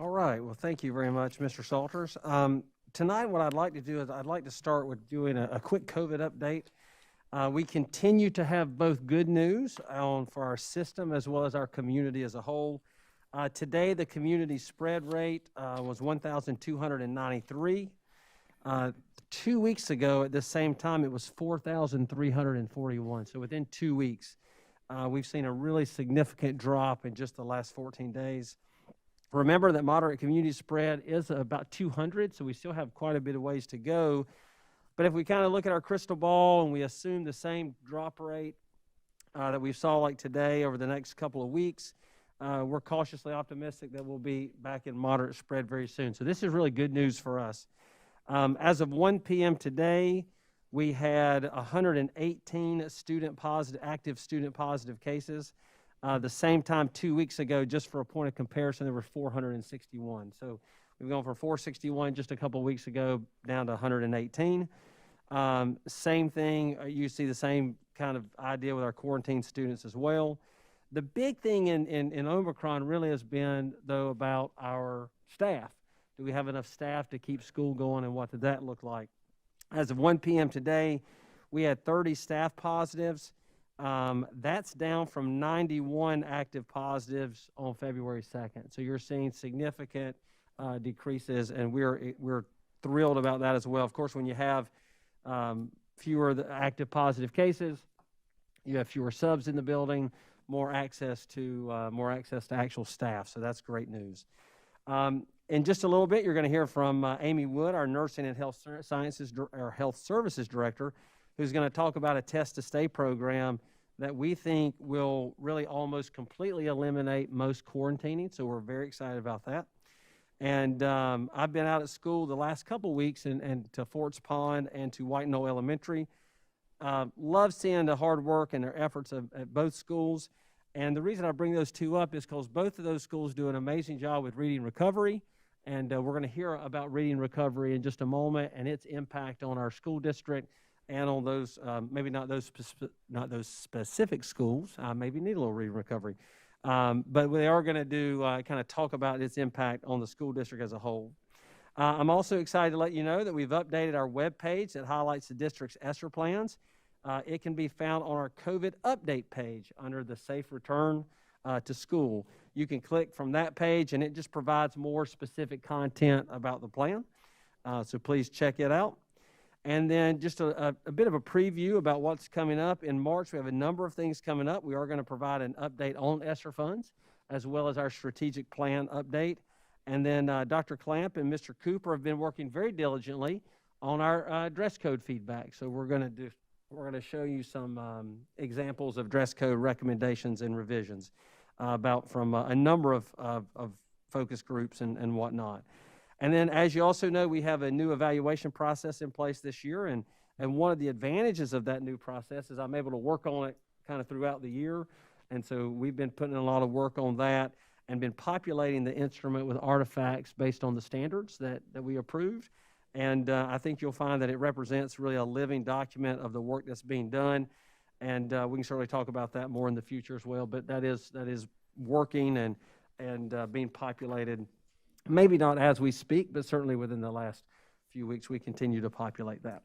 All right. Well, thank you very much, Mr. Salters. Tonight, what I'd like to do is I'd like to start with doing a quick COVID update. We continue to have both good news for our system as well as our community as a whole. Today, the community spread rate was 1,293. 2 weeks ago, at the same time, it was 4,341. So within 2 weeks, we've seen a really significant drop in just the last 14 days. Remember that moderate community spread is about 200, so we still have quite a bit of ways to go. But if we kind of look at our crystal ball and we assume the same drop rate that we saw like today over the next couple of weeks, we're cautiously optimistic that we'll be back in moderate spread very soon. So this is really good news for us. As of 1 p.m. today, we had 118 active student positive cases. The same time 2 weeks ago, just for a point of comparison, there were 461. So we've gone from 461 just a couple of weeks ago down to 118. Same thing, you see the same kind of idea with our quarantine students as well. The big thing in Omicron really has been, though, about our staff. Do we have enough staff to keep school going, and what did that look like? As of 1 p.m. today, we had 30 staff positives. That's down from 91 active positives on February 2nd. So you're seeing significant decreases, and we're thrilled about that as well. Of course, when you have fewer active positive cases, you have fewer subs in the building, more access to actual staff. So that's great news. In just a little bit, you're going to hear from Amy Wood, our Nursing and Health Sciences or Health Services Director, who's going to talk about a Test to Stay program that we think will really almost completely eliminate most quarantining. So we're very excited about that. And I've been out at school the last couple weeks and to Forts Pond and to White Knoll Elementary. Love seeing the hard work and their efforts at both schools. And the reason I bring those two up is because both of those schools do an amazing job with reading recovery. And we're going to hear about reading recovery in just a moment and its impact on our school district and on those, maybe not those specific schools, maybe need a little reading recovery. But they are going to do kind of talk about its impact on the school district as a whole. I'm also excited to let you know that we've updated our webpage that highlights the district's ESSER plans. It can be found on our COVID update page under the Safe Return to School. You can click from that page, and it just provides more specific content about the plan. So please check it out. And then just a bit of a preview about what's coming up. In March, we have a number of things coming up. We are going to provide an update on ESSER funds, as well as our strategic plan update. And then Dr. Clamp and Mr. Cooper have been working very diligently on our dress code feedback. So we're going to show you some examples of dress code recommendations and revisions from a number of focus groups and whatnot. And then, as you also know, we have a new evaluation process in place this year, and one of the advantages of that new process is I'm able to work on it kind of throughout the year. And so we've been putting in a lot of work on that and been populating the instrument with artifacts based on the standards that we approved. And I think you'll find that it represents really a living document of the work that's being done. And we can certainly talk about that more in the future as well. But that is working and being populated, maybe not as we speak, but certainly within the last few weeks, we continue to populate that.